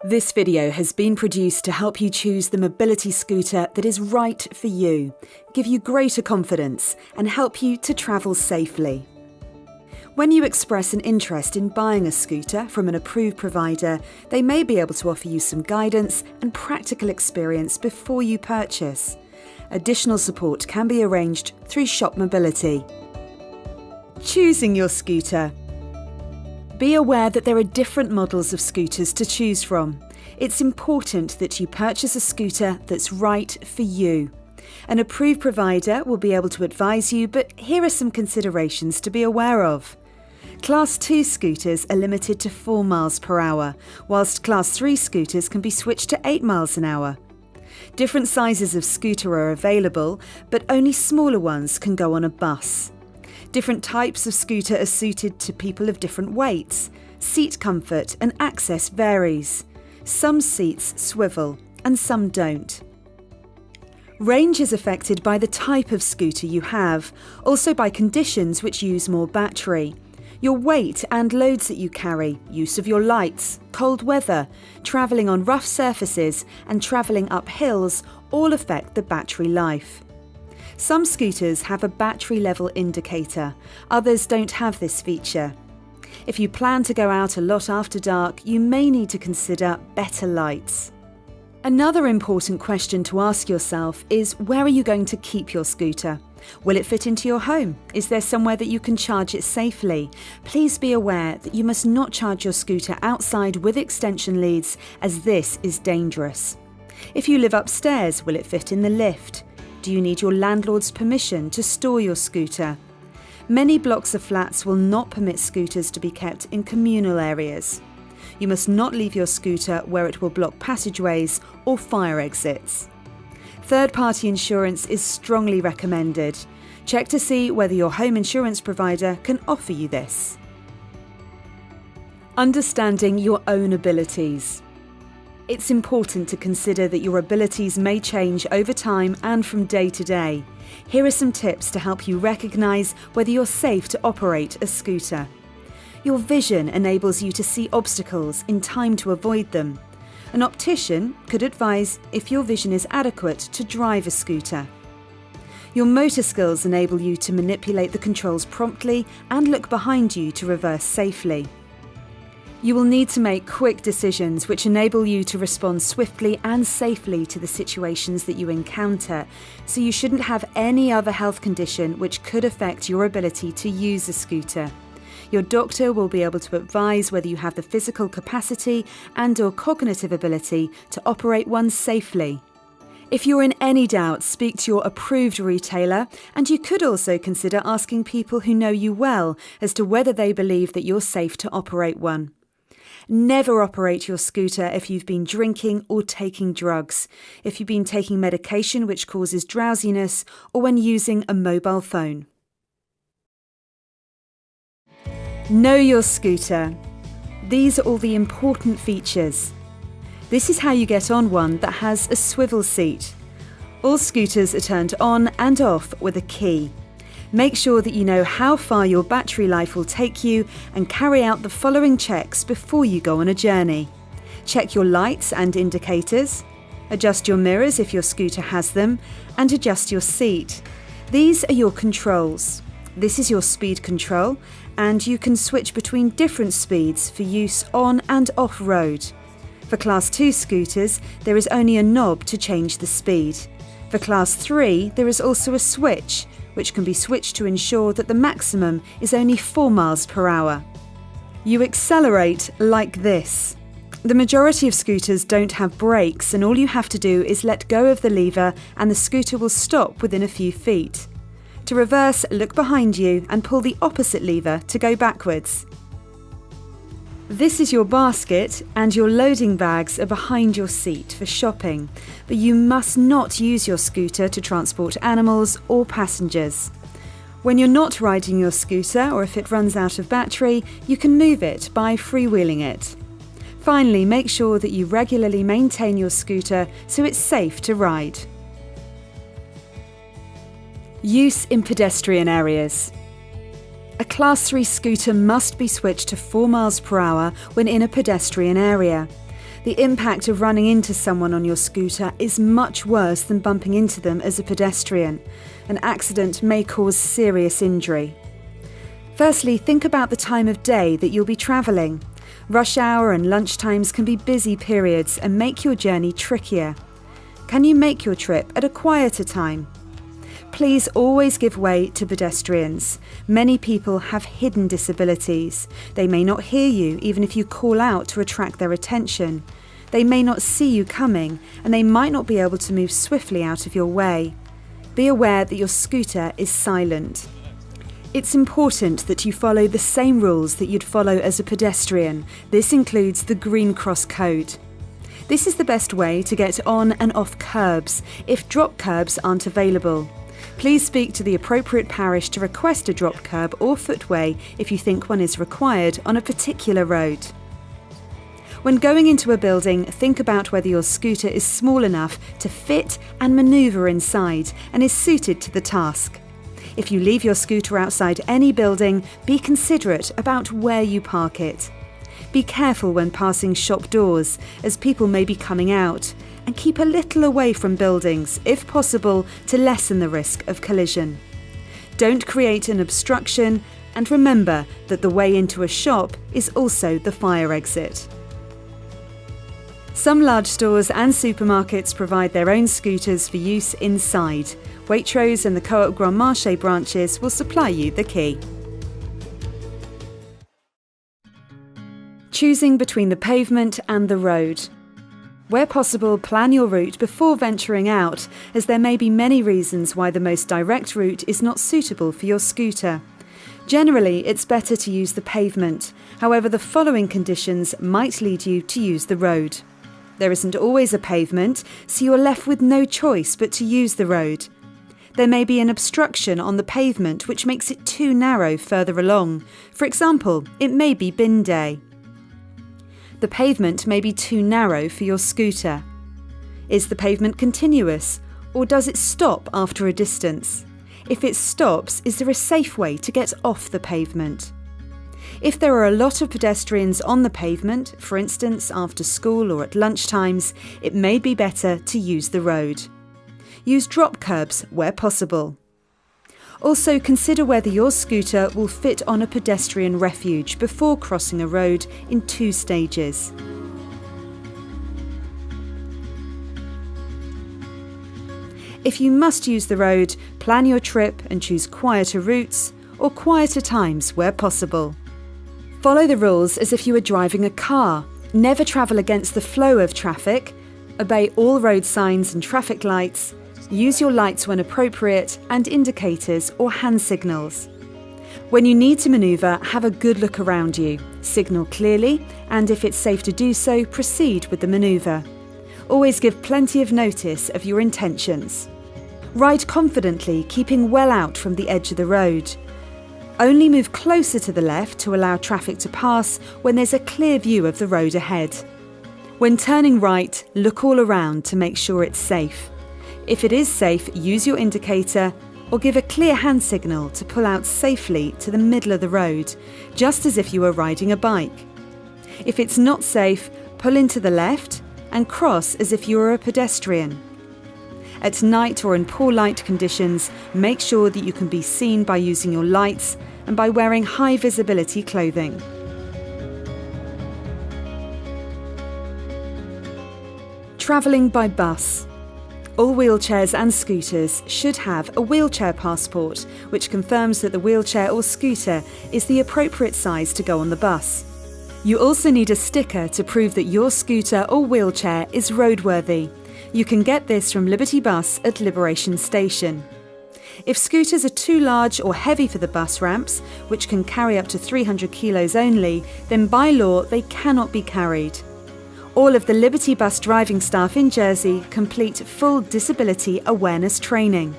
This video has been produced to help you choose the mobility scooter that is right for you, give you greater confidence, and help you to travel safely. When you express an interest in buying a scooter from an approved provider, they may be able to offer you some guidance and practical experience before you purchase. Additional support can be arranged through Shop Mobility. Choosing your scooter. Be aware that there are different models of scooters to choose from. It's important that you purchase a scooter that's right for you. An approved provider will be able to advise you, but here are some considerations to be aware of. Class 2 scooters are limited to 4 miles per hour, whilst Class 3 scooters can be switched to 8 miles an hour. Different sizes of scooter are available, but only smaller ones can go on a bus. Different types of scooter are suited to people of different weights. Seat comfort and access varies. Some seats swivel and some don't. Range is affected by the type of scooter you have, also by conditions which use more battery. Your weight and loads that you carry, use of your lights, cold weather, travelling on rough surfaces and travelling up hills all affect the battery life. Some scooters have a battery level indicator, others don't have this feature. If you plan to go out a lot after dark, you may need to consider better lights. Another important question to ask yourself is, where are you going to keep your scooter? Will it fit into your home? Is there somewhere that you can charge it safely? Please be aware that you must not charge your scooter outside with extension leads, as this is dangerous. If you live upstairs, will it fit in the lift? Do you need your landlord's permission to store your scooter? Many blocks of flats will not permit scooters to be kept in communal areas. You must not leave your scooter where it will block passageways or fire exits. Third-party insurance is strongly recommended. Check to see whether your home insurance provider can offer you this. Understanding your own abilities. It's important to consider that your abilities may change over time and from day to day. Here are some tips to help you recognise whether you're safe to operate a scooter. Your vision enables you to see obstacles in time to avoid them. An optician could advise if your vision is adequate to drive a scooter. Your motor skills enable you to manipulate the controls promptly and look behind you to reverse safely. You will need to make quick decisions which enable you to respond swiftly and safely to the situations that you encounter, so you shouldn't have any other health condition which could affect your ability to use a scooter. Your doctor will be able to advise whether you have the physical capacity and/or cognitive ability to operate one safely. If you're in any doubt, speak to your approved retailer, and you could also consider asking people who know you well as to whether they believe that you're safe to operate one. Never operate your scooter if you've been drinking or taking drugs, if you've been taking medication which causes drowsiness, or when using a mobile phone. Know your scooter. These are all the important features. This is how you get on one that has a swivel seat. All scooters are turned on and off with a key. Make sure that you know how far your battery life will take you and carry out the following checks before you go on a journey. Check your lights and indicators, adjust your mirrors if your scooter has them, and adjust your seat. These are your controls. This is your speed control, and you can switch between different speeds for use on and off road. For Class 2 scooters, there is only a knob to change the speed. For Class 3, there is also a switch, which can be switched to ensure that the maximum is only 4 miles per hour. You accelerate like this. The majority of scooters don't have brakes, and all you have to do is let go of the lever and the scooter will stop within a few feet. To reverse, look behind you and pull the opposite lever to go backwards. This is your basket, and your loading bags are behind your seat for shopping, but you must not use your scooter to transport animals or passengers. When you're not riding your scooter, or if it runs out of battery, you can move it by freewheeling it. Finally, make sure that you regularly maintain your scooter so it's safe to ride. Use in pedestrian areas. A Class 3 scooter must be switched to 4 miles per hour when in a pedestrian area. The impact of running into someone on your scooter is much worse than bumping into them as a pedestrian. An accident may cause serious injury. Firstly, think about the time of day that you'll be travelling. Rush hour and lunch times can be busy periods and make your journey trickier. Can you make your trip at a quieter time? Please always give way to pedestrians. Many people have hidden disabilities. They may not hear you even if you call out to attract their attention. They may not see you coming, and they might not be able to move swiftly out of your way. Be aware that your scooter is silent. It's important that you follow the same rules that you'd follow as a pedestrian. This includes the Green Cross Code. This is the best way to get on and off curbs if drop curbs aren't available. Please speak to the appropriate parish to request a drop curb or footway if you think one is required on a particular road. When going into a building, think about whether your scooter is small enough to fit and manoeuvre inside and is suited to the task. If you leave your scooter outside any building, be considerate about where you park it. Be careful when passing shop doors, as people may be coming out, and keep a little away from buildings, if possible, to lessen the risk of collision. Don't create an obstruction, and remember that the way into a shop is also the fire exit. Some large stores and supermarkets provide their own scooters for use inside. Waitrose and the Co-op Grand Marché branches will supply you the key. Choosing between the pavement and the road. Where possible, plan your route before venturing out, as there may be many reasons why the most direct route is not suitable for your scooter. Generally, it's better to use the pavement. However, the following conditions might lead you to use the road. There isn't always a pavement, so you're left with no choice but to use the road. There may be an obstruction on the pavement which makes it too narrow further along. For example, it may be bin day. The pavement may be too narrow for your scooter. Is the pavement continuous, or does it stop after a distance? If it stops, is there a safe way to get off the pavement? If there are a lot of pedestrians on the pavement, for instance after school or at lunch times, it may be better to use the road. Use drop curbs where possible. Also, consider whether your scooter will fit on a pedestrian refuge before crossing a road in 2 stages. If you must use the road, plan your trip and choose quieter routes or quieter times where possible. Follow the rules as if you were driving a car. Never travel against the flow of traffic. Obey all road signs and traffic lights. Use your lights when appropriate and indicators or hand signals. When you need to manoeuvre, have a good look around you. Signal clearly, and if it's safe to do so, proceed with the manoeuvre. Always give plenty of notice of your intentions. Ride confidently, keeping well out from the edge of the road. Only move closer to the left to allow traffic to pass when there's a clear view of the road ahead. When turning right, look all around to make sure it's safe. If it is safe, use your indicator or give a clear hand signal to pull out safely to the middle of the road, just as if you were riding a bike. If it's not safe, pull into the left and cross as if you were a pedestrian. At night or in poor light conditions, make sure that you can be seen by using your lights and by wearing high visibility clothing. Travelling by bus. All wheelchairs and scooters should have a wheelchair passport, which confirms that the wheelchair or scooter is the appropriate size to go on the bus. You also need a sticker to prove that your scooter or wheelchair is roadworthy. You can get this from Liberty Bus at Liberation Station. If scooters are too large or heavy for the bus ramps, which can carry up to 300 kilos only, then by law they cannot be carried. All of the Liberty Bus driving staff in Jersey complete full disability awareness training.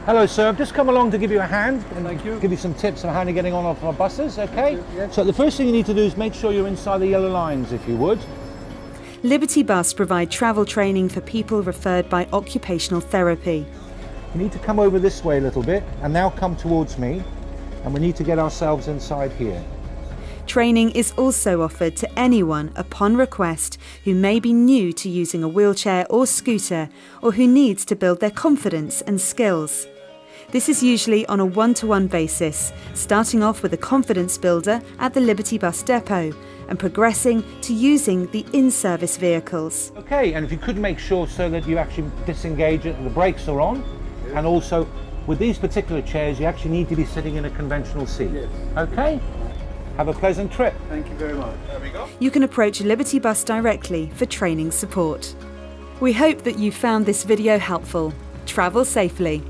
Hello sir, I've just come along to give you a hand and Thank you. give you some tips on how you're getting on off our buses, okay? Yes. So the first thing you need to do is make sure you're inside the yellow lines, if you would. Liberty Bus provide travel training for people referred by occupational therapy. You need to come over this way a little bit and now come towards me, and we need to get ourselves inside here. Training is also offered to anyone upon request who may be new to using a wheelchair or scooter, or who needs to build their confidence and skills. This is usually on a one-to-one basis, starting off with a confidence builder at the Liberty Bus Depot and progressing to using the in-service vehicles. Okay, and if you could make sure so that you actually disengage it and the brakes are on, and also with these particular chairs you actually need to be sitting in a conventional seat. Yes. Okay? Have a pleasant trip. Thank you very much. There we go. You can approach Liberty Bus directly for training support. We hope that you found this video helpful. Travel safely.